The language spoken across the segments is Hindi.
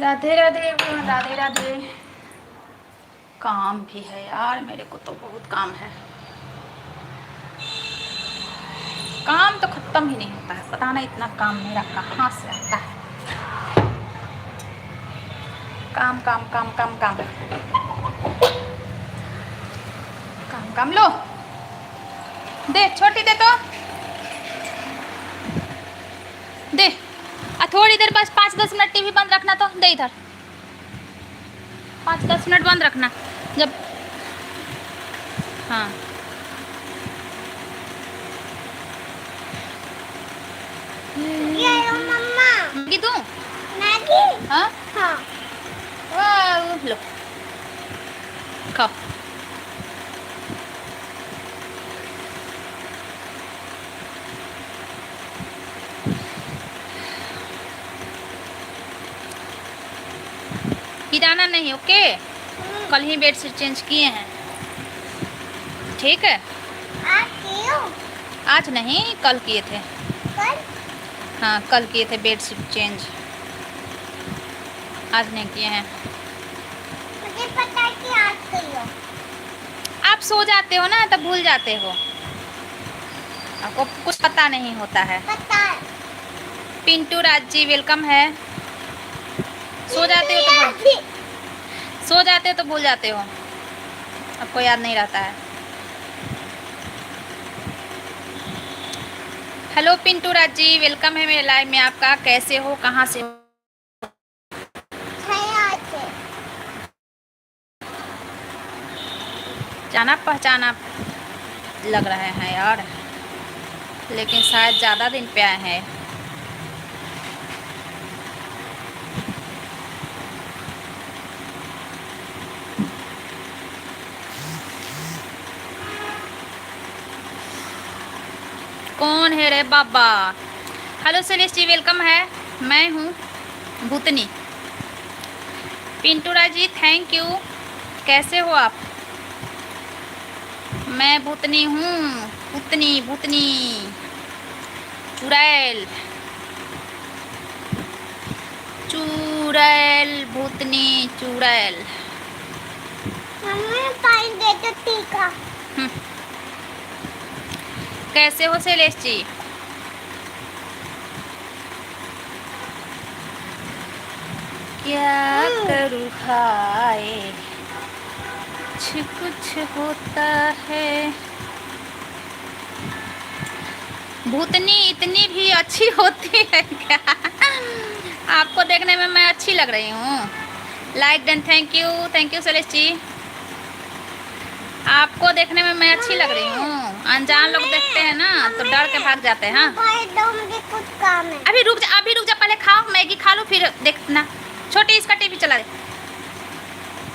राधे राधे राधे राधे। काम भी है यार, मेरे को तो बहुत काम है। काम तो खत्म ही नहीं होता है, पता नहीं इतना काम मेरा कहाँ से आता है। काम काम काम काम काम काम काम। लो दे, छोटी दे तो दे। थोड़ी देर बस 5-10 मिनट टीवी बंद रखना, तो दे इधर। 5-10 मिनट बंद रखना जब। हाँ मम्मा मैगी दूँ? मैगी। हाँ हाँ लो खाओ। गिराना नहीं, ओके? कल ही बेडशीट चेंज किए हैं, ठीक है? आज क्यों? आज नहीं, कल किए थे। कल? हाँ कल किए थे बेडशीट चेंज, आज नहीं किए हैं। मुझे पता है कि आज क्यों। आप सो जाते हो ना, तब भूल जाते हो, आपको कुछ पता नहीं होता है। पता है। पिंटू राज जी वेलकम है। सो जाते हो तो भूल जाते हो, आपको याद नहीं रहता है। हेलो पिंटू राज जी, वेलकम है मेरे लाइव में आपका। कैसे हो, कहाँ से हो? जाना पहचाना लग रहे हैं यार, लेकिन शायद ज़्यादा दिन पे आए हैं। कौन है रे बाबा? हेलो सलेश जी वेलकम है, मैं हूँ भूतनी। Pintu Raj ji thank you. कैसे हो आप? मैं भूतनी हूँ, भूतनी भूतनी चुड़ैल चुड़ैल भूतनी चुड़ैल। मम्मी पानी दे दो टीका। कैसे हो शैलेश जी? क्या करूँ हाय, कुछ होता है। भूतनी इतनी भी अच्छी होती है क्या? आपको देखने में मैं अच्छी लग रही हूँ? Like done, thank you Shailesh ji. आपको देखने में मैं अच्छी लग रही हूँ? अनजान लोग देखते हैं ना तो डर के भाग जाते हैं। हाँ मुझे कुछ काम है। अभी रुक जा, पहले खाओ, मैगी खा लो फिर देखना। छोटी इसका टीवी चला दे,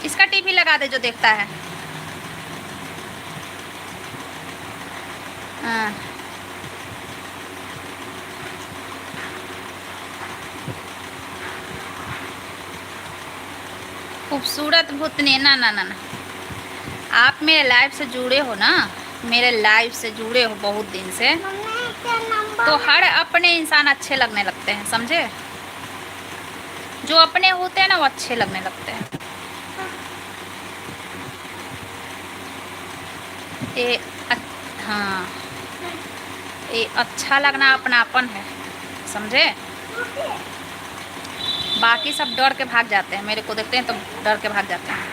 इसका टीवी लगा दे जो देखता है। हाँ खूबसूरत भूतनी। ना ना ना ना, आप मेरे लाइव से जुड़े हो ना, मेरे लाइव से जुड़े हो बहुत दिन से, तो हर अपने इंसान अच्छे लगने लगते हैं, समझे? जो अपने होते हैं ना वो अच्छे लगने लगते हैं। हाँ ये अच्छा लगना अपनापन है, समझे? बाकी सब डर के भाग जाते हैं, मेरे को देखते हैं तो डर के भाग जाते हैं।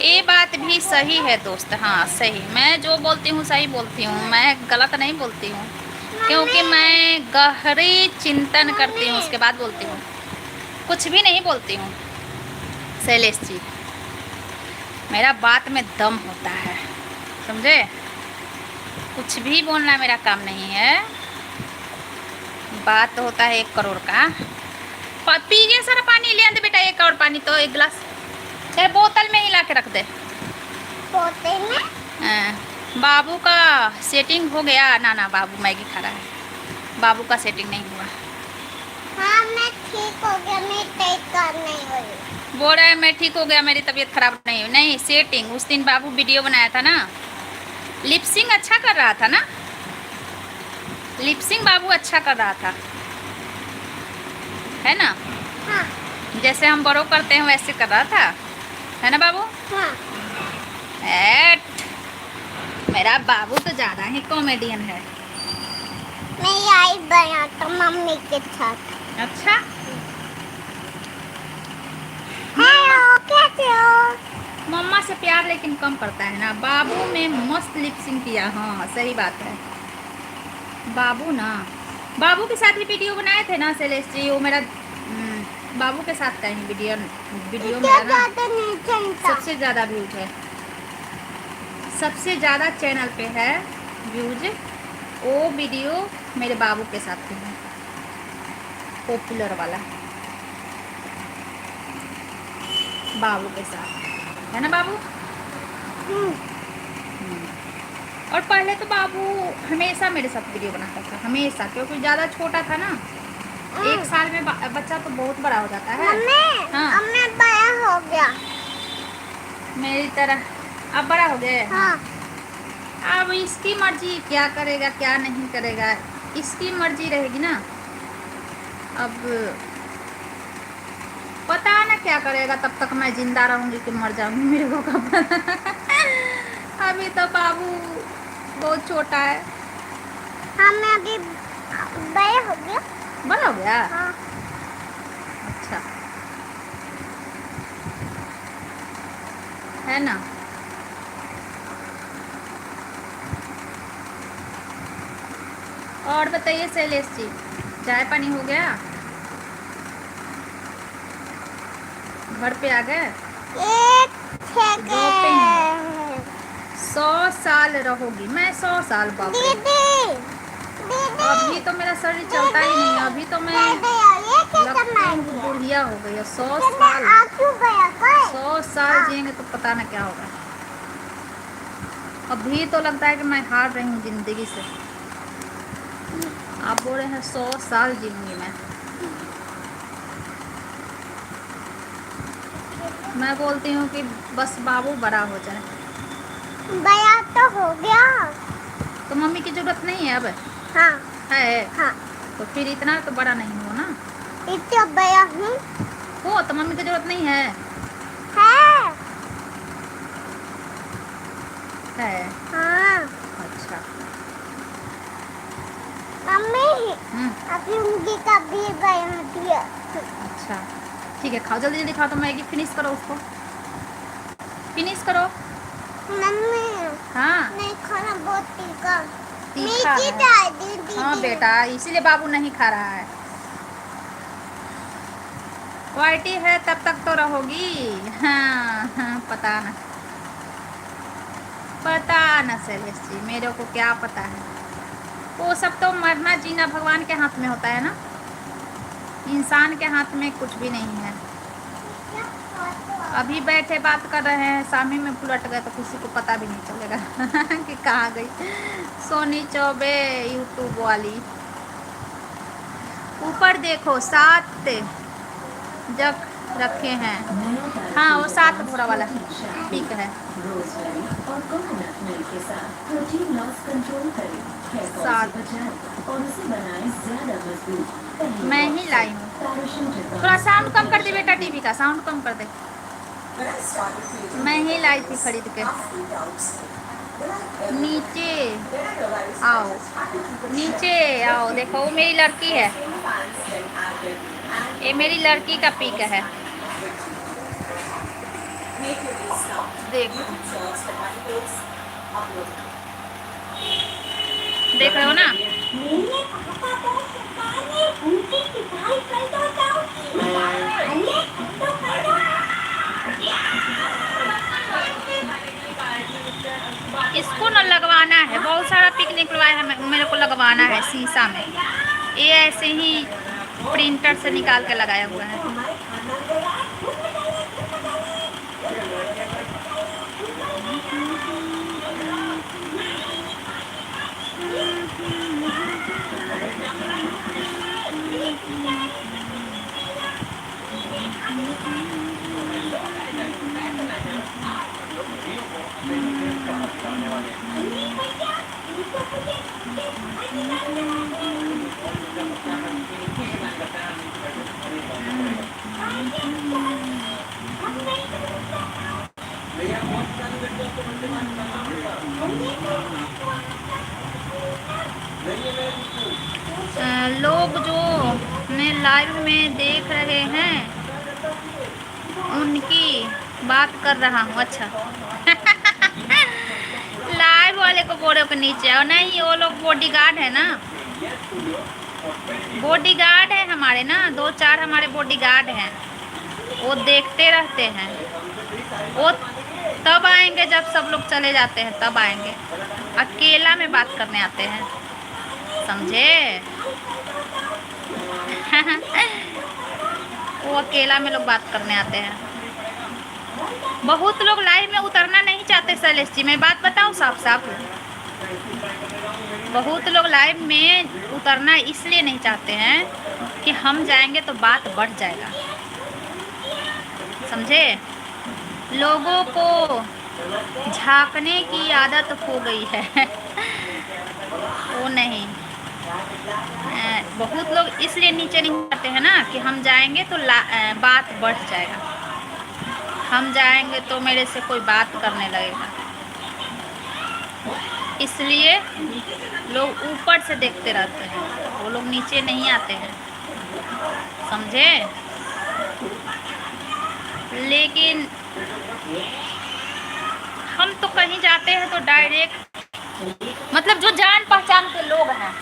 ये बात भी सही है दोस्त, हाँ सही। मैं जो बोलती हूँ सही बोलती हूँ, मैं गलत नहीं बोलती हूँ, क्योंकि मैं गहरी चिंतन करती हूँ उसके बाद बोलती हूँ, कुछ भी नहीं बोलती हूँ। शैलेश जी मेरा बात में दम होता है, समझे? कुछ भी बोलना मेरा काम नहीं है। बात होता है 1 करोड़ का। पीजिए सारा पानी, ले आंदे बेटा 1 और पानी, तो 1 गिलास चाहे बोतल में ही ला के रख दे। बोतल में? बाबू का सेटिंग हो गया? ना ना, बाबू मैगी खा रहा है, बाबू का सेटिंग नहीं हुआ। हाँ मैं ठीक हो गया, मेरी तबीयत खराब नहीं हुई। बोल रहा है मैं ठीक हो गया, मेरी तबीयत खराब नहीं हुई। नहीं, सेटिंग उस दिन बाबू वीडियो बनाया था ना, लिपसिंग अच्छा कर रहा था ना, लिपसिंग बाबू अच्छा कर रहा था। है ना? हाँ जैसे हम बड़ों करते हैं वैसे कर रहा था, है ना बाबू? हाँ। एट, मेरा बाबू तो ज़्यादा ही कॉमेडियन है। मैं यही बनाता मम्मी के साथ। अच्छा, हेलो, कैसे हो? मम्मा से प्यार लेकिन कम करता है ना। बाबू में मस्त लिपसिंग किया, हाँ सही बात है। बाबू ना, बाबू के साथ ही वीडियो बनाए थे ना सेलेस्टी, वो मेरा बाबू के साथ का ही वीडियो क्या मेरा ना ज़्यादा नहीं चलता। सबसे ज़्यादा व्यूज है, सबसे ज़्यादा चैनल पे है व्यूज। वो वीडियो मेरे बाबू के साथ ही है, पॉपुलर वाला बाबू के साथ, है ना बाबू? और पहले तो बाबू हमेशा मेरे साथ वीडियो बनाता था, हमेशा, क्योंकि ज़्यादा छोटा था ना। 1 साल में बच्चा तो बहुत बड़ा हो जाता है। मम्मी, हाँ, अब मैं बड़ा हो गया। मेरी तरह अब बड़ा हो गए। हाँ। अब इसकी मर्जी, क्या करेगा क्या नहीं करेगा, इसकी मर्जी रहेगी ना। अब पता ना क्या करेगा, तब तक मैं जिंदा रहूंगी कि मर जाऊंगी, मेरे को कब पता। अभी तो बाबू बहुत छोटा है। हाँ, मैं अभी बड़ा हो गया। बड़ा हो गया? हाँ। अच्छा, है ना? और बताइए शैलेश जी, चाय पानी हो गया? घर पे आ गए? एक रोते हैं। सेकंड। 100 साल रहोगी? मैं 100 साल? बाप रे, दीदी, दीदी, अभी तो मेरा शरीर चलता ही नहीं, अभी तो मैं ये क्या लगती करना हूँ है? बुढ़िया हो गई है। 100 मैं साल, आ क्यों गया कोई? 100 साल जिएंगे तो पता ना क्या होगा। अभी तो लगता है कि मैं हार रही हूँ जिंदगी से। आप बोल रहे हैं 100 साल जीऊंगी मैं बोलती हूँ कि बस बाबू बड़ा हो जाए। बड़ा तो हो गया। तो मम्मी की जरूरत नहीं है अब? हाँ है? हाँ, तो फिर इतना तो बड़ा नहीं हो ना। इतना बड़ा हूँ। हो तो मम्मी की जरूरत नहीं है? है। है? हाँ। अच्छा। मम्मी, हम्म, अभी उनकी कभी बना दिया। अच्छा ठीक है, खाओ जल्दी जल्दी खाओ। तो मैगी फिनिश करो, उसको फिनिश करो। मम्मी, हाँ, नहीं खाना बहुत तीखा। तीखा मीठी है। डाल दी दीदी। हाँ बेटा, इसीलिए बाबू नहीं खा रहा है। क्वालिटी है तब तक तो रहोगी। हाँ हाँ, पता ना शैलेश जी, मेरे को क्या पता है। वो सब तो मरना जीना भगवान के हाथ में होता है ना, इंसान के हाथ में कुछ भी नहीं है। अभी बैठे बात कर रहे हैं, शामी में उलट गए तो किसी को पता भी नहीं चलेगा कि कहाँ गई सोनी चौबे यूट्यूब वाली। ऊपर देखो 7 जग रखे हैं। हाँ, वो 7 घोड़ा वाला ठीक है। 7 मैं ही लाई हूँ। थोड़ा साउंड कम कर दे बेटा, टीवी का साउंड कम कर दे। मैं ही लाई थी खरीद के। नीचे आओ, नीचे आओ, देखो वो मेरी लड़की है, ये मेरी लड़की का पिक है, देखो देख रहे हो ना। इसको न लगवाना है, बहुत सारा पिक निकलवाया है, मेरे को लगवाना है शीशा में। ये ऐसे ही प्रिंटर से निकाल के लगाया हुआ है। लोग जो मैं लाइव में देख रहे हैं उनकी बात कर रहा हूँ। अच्छा लाइव वाले को बोलो के नीचे आओ। नहीं, वो लोग बॉडीगार्ड है ना, बॉडीगार्ड है हमारे ना, 2-4 हमारे बॉडीगार्ड हैं, वो देखते रहते हैं। वो तब आएंगे जब सब लोग चले जाते हैं, तब आएंगे। अकेला में बात करने आते हैं, समझे? वो अकेला में लोग बात करने आते हैं। बहुत लोग लाइव में उतरना नहीं चाहते शैलेश जी, मैं बात बताऊं साफ साफ। बहुत लोग लाइव में उतरना इसलिए नहीं चाहते हैं कि हम जाएंगे तो बात बढ़ जाएगा, समझे? लोगों को झांकने की आदत हो गई है। वो नहीं, बहुत लोग इसलिए नीचे नहीं आते हैं ना कि हम जाएंगे तो बात बढ़ जाएगा, हम जाएंगे तो मेरे से कोई बात करने लगेगा, इसलिए लोग ऊपर से देखते रहते हैं, वो लोग नीचे नहीं आते हैं, समझे? लेकिन हम तो कहीं जाते हैं तो डायरेक्ट, मतलब जो जान पहचान के लोग हैं,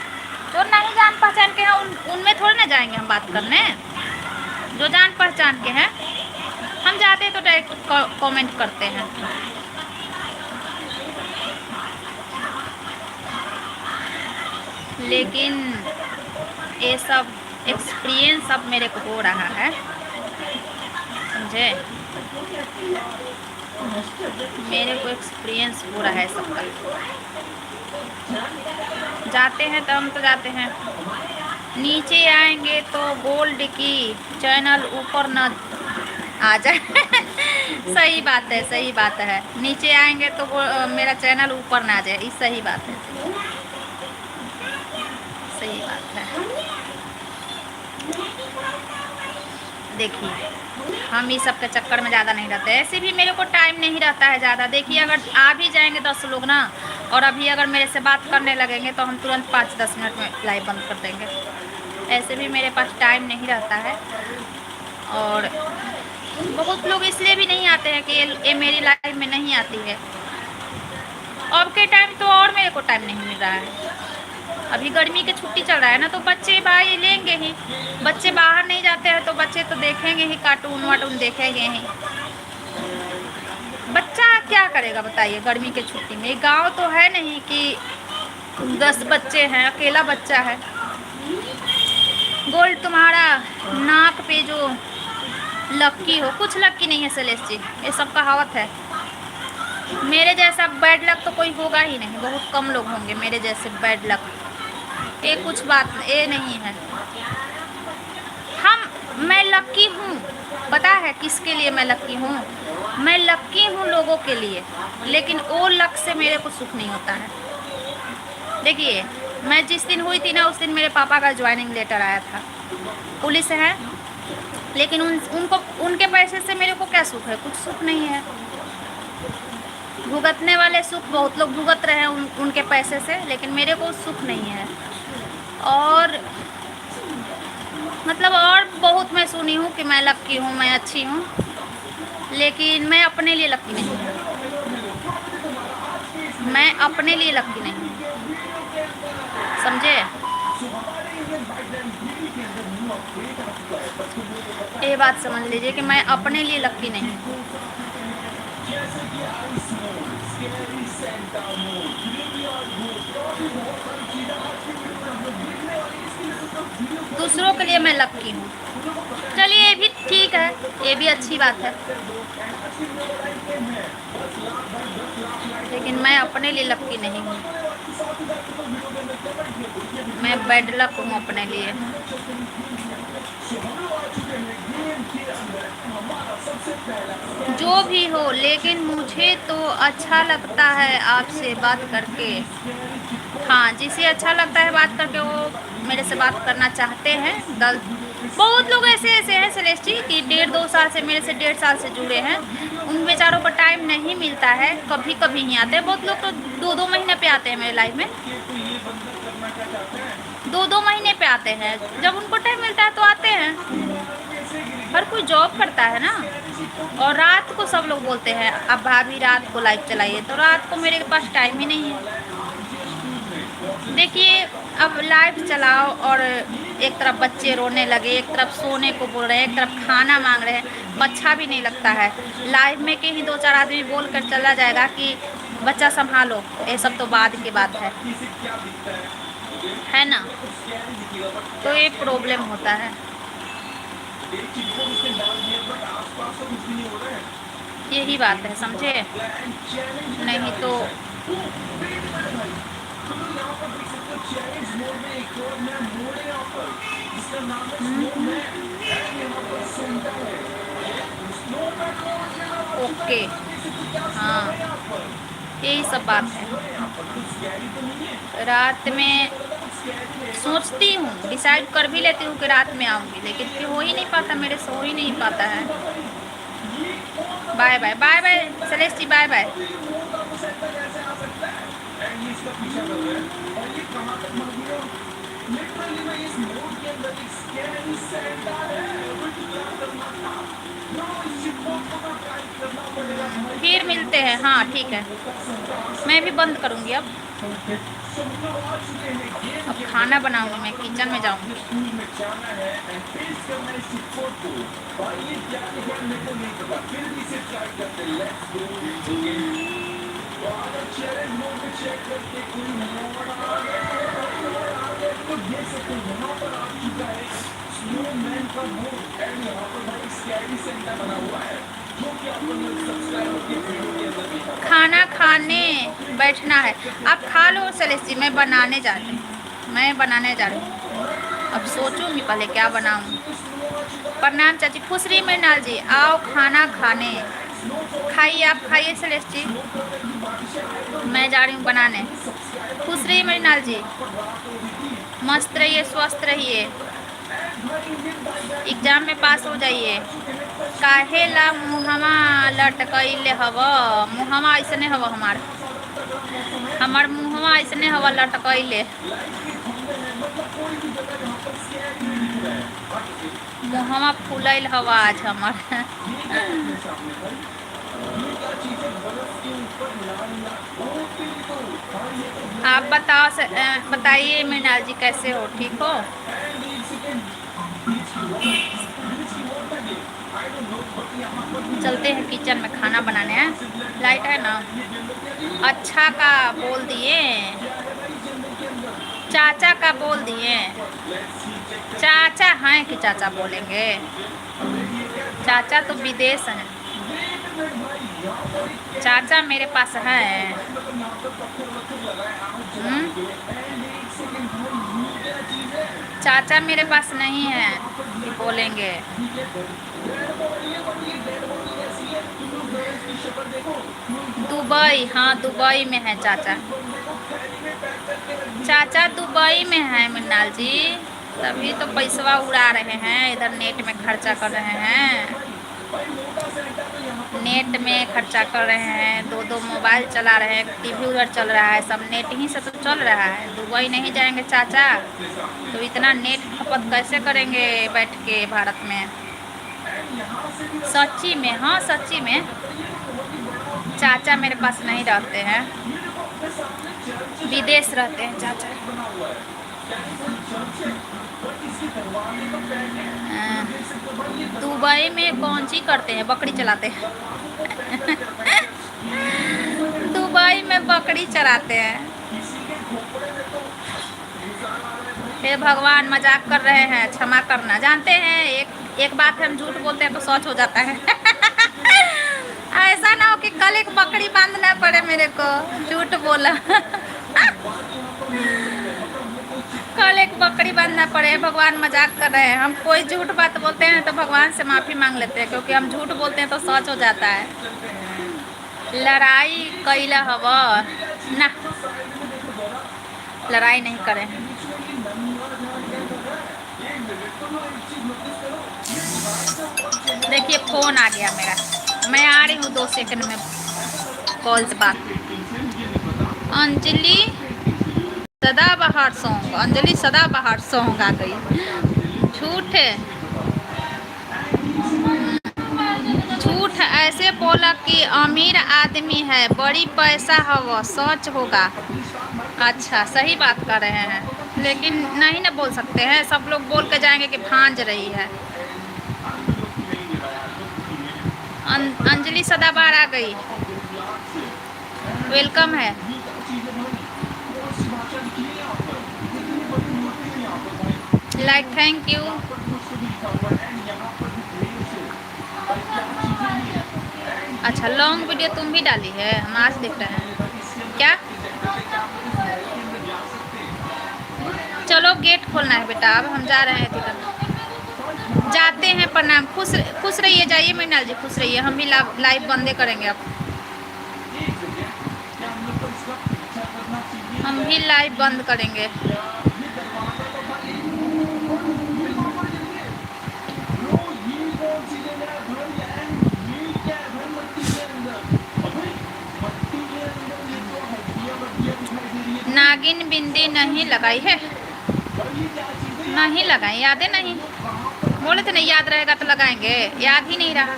जो नहीं जान पहचान के हैं उनमें थोड़ी ना जाएंगे हम बात करने। जो जान पहचान के हैं हम जाते हैं तो डायरेक्ट कमेंट करते हैं। लेकिन ये सब एक्सपीरियंस अब मेरे को हो रहा है, समझे? मेरे को एक्सपीरियंस हो रहा है सबका। जाते हैं तो हम तो जाते हैं, नीचे आएंगे तो गोल्ड की चैनल ऊपर न आ जाए। सही बात है, सही बात है। नीचे आएंगे तो मेरा चैनल ऊपर ना आ जाए, ये सही बात है, सही बात है। देखिए हम इस सब के चक्कर में ज़्यादा नहीं रहते, ऐसे भी मेरे को टाइम नहीं रहता है ज़्यादा। देखिए अगर आ भी जाएंगे 10 लोग ना, और अभी अगर मेरे से बात करने लगेंगे तो हम तुरंत 5-10 मिनट में लाइव बंद कर देंगे। ऐसे भी मेरे पास टाइम नहीं रहता है। और बहुत लोग इसलिए भी नहीं आते हैं कि ये मेरी लाइफ में नहीं आती है। अब के टाइम तो और मेरे को टाइम नहीं मिल रहा है। अभी गर्मी की छुट्टी चल रहा है ना, तो बच्चे भाई लेंगे ही, बच्चे बाहर नहीं जाते हैं तो बच्चे तो देखेंगे ही, कार्टून वाटून देखेंगे ही। बच्चा क्या करेगा बताइए गर्मी के छुट्टी में? गांव तो है नहीं कि 10 बच्चे हैं, अकेला बच्चा है। गोल्ड तुम्हारा नाक पे जो लक्की हो, कुछ लक्की नहीं है शैलेश जी, ये सब कहावत है। मेरे जैसा बैड लक तो कोई होगा ही नहीं, बहुत कम लोग होंगे मेरे जैसे बैड लक। ये कुछ बात ये नहीं है। मैं लक्की हूँ, पता है किसके लिए मैं लक्की हूँ? मैं लक्की हूँ लोगों के लिए, लेकिन वो लक से मेरे को सुख नहीं होता है। देखिए मैं जिस दिन हुई थी ना, उस दिन मेरे पापा का ज्वाइनिंग लेटर आया था, पुलिस है, लेकिन उनके पैसे से मेरे को क्या सुख है? कुछ सुख नहीं है। भुगतने वाले सुख बहुत लोग भुगत रहे हैं उनके पैसे से, लेकिन मेरे को सुख नहीं है। और मतलब और बहुत मैं सुनी हूँ कि मैं लक्की हूँ, मैं अच्छी हूँ, लेकिन मैं अपने लिए लक्की नहीं हूँ। मैं अपने लिए लक्की नहीं हूँ, समझे? ये बात समझ लीजिए कि मैं अपने लिए लक्की नहीं हूँ। दूसरों के लिए मैं लक्की हूँ। चलिए ये भी ठीक है, ये भी अच्छी बात है, लेकिन मैं अपने लिए लक्की नहीं हूँ। मैं बैड लक हूँ अपने लिए। जो भी हो, लेकिन मुझे तो अच्छा लगता है आपसे बात करके। हाँ, जिसे अच्छा लगता है बात करके वो मेरे से बात करना चाहते हैं। बहुत लोग ऐसे ऐसे हैं सेलेस्टी कि 1.5-2 साल से, मेरे से 1.5 साल से जुड़े हैं, उन बेचारों को टाइम नहीं मिलता है, कभी कभी ही आते हैं। बहुत लोग तो 2-2 महीने पे आते हैं मेरे लाइफ में, 2-2 महीने पे आते हैं, जब उनको टाइम मिलता है तो आते हैं। हर कोई जॉब करता है ना, और रात को सब लोग बोलते हैं अब भाभी रात को लाइव चलाइए, तो रात को मेरे पास टाइम ही नहीं है। देखिए अब लाइव चलाओ और एक तरफ बच्चे रोने लगे, एक तरफ सोने को बोल रहे हैं, एक तरफ खाना मांग रहे हैं, अच्छा भी नहीं लगता है। लाइव में के ही 2-4 आदमी बोल कर चला जाएगा कि बच्चा संभालो, ये सब तो बाद की बात है ना। तो ये प्रॉब्लम होता है। यही बात है, समझे? नहीं तो ओके, हाँ यही सब बात है। रात में सोचती हूँ, डिसाइड कर भी लेती हूँ कि रात में आऊँगी, लेकिन फिर हो ही नहीं पाता, मेरे से हो ही नहीं पाता है। बाय बाय बाय बाय सेलेस्टी, बाय बाय। फिर मिलते हैं, हाँ ठीक है। मैं भी बंद करूँगी अब खाना बनाऊंगी, मैं किचन में जाऊंगी। खाना खाने बैठना है, आप खा लो सेलेस्टी, मैं बनाने जा रही हूँ। अब सोचूंगी पहले क्या बनाऊँ। प्रणाम चाची, खुश रही मृणाल जी, आओ खाना खाने, खाइए, आप खाइए सेलेस्टी, मैं जा रही हूँ बनाने। खुश रहिए मृणाल जी, मस्त रहिए, स्वस्थ रहिए, एग्जाम में पास हो जाइए। काहे ला मुहमा लटकैले हव, मुहमा ऐसने हव हमार मुहमा ऐसने हवा लटकैले, मुहमा फूलैल हवा आज हमार। आप बताइए मृणाल जी, कैसे हो, ठीक हो? चलते हैं किचन में खाना बनाने हैं, लाइट है ना। अच्छा का बोल दिए, चाचा का बोल दिए, चाचा हैं कि चाचा बोलेंगे, चाचा तो विदेश हैं, चाचा मेरे पास है। चाचा मेरे पास नहीं है कि बोलेंगे। दुबई, हाँ दुबई में है चाचा, चाचा दुबई में है मृणाल जी, तभी तो पैसवा उड़ा रहे हैं, इधर नेट में खर्चा कर रहे हैं, नेट में खर्चा कर रहे हैं, 2-2 मोबाइल चला रहे हैं, टीवी उधर चल रहा है, सब नेट ही से तो चल रहा है। दुबई नहीं जाएंगे चाचा तो इतना नेट खपत कैसे करेंगे बैठ के भारत में। सच्ची में, हाँ सच्ची में चाचा मेरे पास नहीं रहते हैं, विदेश रहते हैं चाचा। दुबई में कौन सी करते हैं, बकरी चलाते हैं। दुबई में बकरी चराते हैं। हे भगवान, मजाक कर रहे हैं, क्षमा करना। जानते हैं एक बात हम झूठ बोलते हैं तो सच हो जाता है। ऐसा ना हो कि कल एक बकरी बांधना पड़े मेरे को, झूठ बोला। कल एक बकरी बांधना पड़े, भगवान मजाक कर रहे हैं। हम कोई झूठ बात बोलते हैं तो भगवान से माफ़ी मांग लेते हैं, क्योंकि हम झूठ बोलते हैं तो सच हो जाता है। लड़ाई कैला हवा ना, लड़ाई नहीं करें। देखिए फोन आ गया मेरा, मैं आ रही हूँ 2 सेकंड में कॉल से बात। अंजलि सदाबहार सॉन्ग, अंजलि सदाबहार सॉन्ग आ गई। झूठ है, झूठ ऐसे बोला कि अमीर आदमी है, बड़ी पैसा है वो, सच होगा। अच्छा सही बात कर रहे हैं, लेकिन नहीं ना बोल सकते हैं, सब लोग बोल के जाएंगे कि भांज रही है। अंजलि सदाबहार आ गई, वेलकम है। Like thank you. अच्छा लॉन्ग वीडियो तुम भी डाली है, हम आज देख रहे हैं क्या। चलो गेट खोलना है बेटा, अब हम जा रहे हैं तिरक, जाते हैं। प्रणाम, खुश रहिए, जाइए मृणाल जी, खुश रहिए। हम भी लाइव बंदे करेंगे अब, हम भी लाइव बंद करेंगे। नागिन बिंदी नहीं लगाई है, नहीं लगाई, याद है नहीं, बोले थे नहीं याद रहेगा तो लगाएंगे, याद ही नहीं रहा,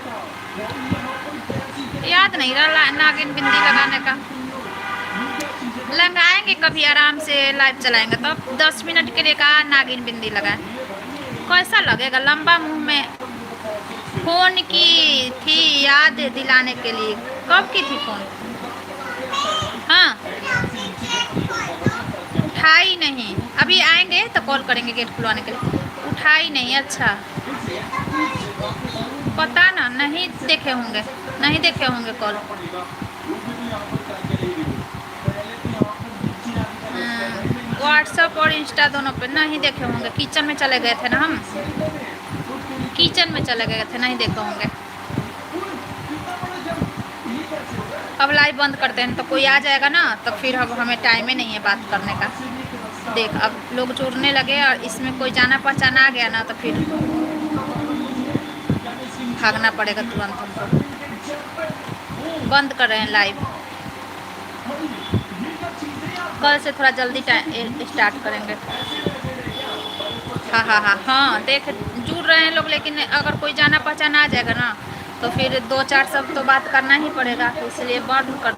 याद नहीं रहा नागिन बिंदी लगाने का। लगाएंगे कभी आराम से लाइव चलाएंगे तो, 10 मिनट के लिए कहा नागिन बिंदी लगाए, कैसा लगेगा लंबा मुंह में। फोन की थी याद दिलाने के लिए, कब की थी फोन? हाँ उठाई नहीं, अभी आएंगे तो कॉल करेंगे गेट खुलवाने के लिए, उठाई नहीं। अच्छा पता ना, नहीं देखे होंगे, नहीं देखे होंगे कॉल। व्हाट्सएप और इंस्टा दोनों पे नहीं देखे होंगे, किचन में चले गए थे ना हम, किचन में चले गए थे, नहीं देखे होंगे। अब लाइव बंद करते हैं तो कोई आ जाएगा ना, तो फिर अब हमें टाइम ही नहीं है बात करने का। देख अब लोग जुड़ने लगे और इसमें कोई जाना पहचाना आ गया ना, तो फिर भागना पड़ेगा तुरंत हमको। बंद कर रहे हैं लाइव, कल से थोड़ा जल्दी स्टार्ट करेंगे। हाँ हाँ हाँ हाँ, देख जुड़ रहे हैं लोग, लेकिन अगर कोई जाना पहचाना आ जाएगा ना, तो फिर 2-4 सब तो बात करना ही पड़ेगा, तो इसलिए बंद कर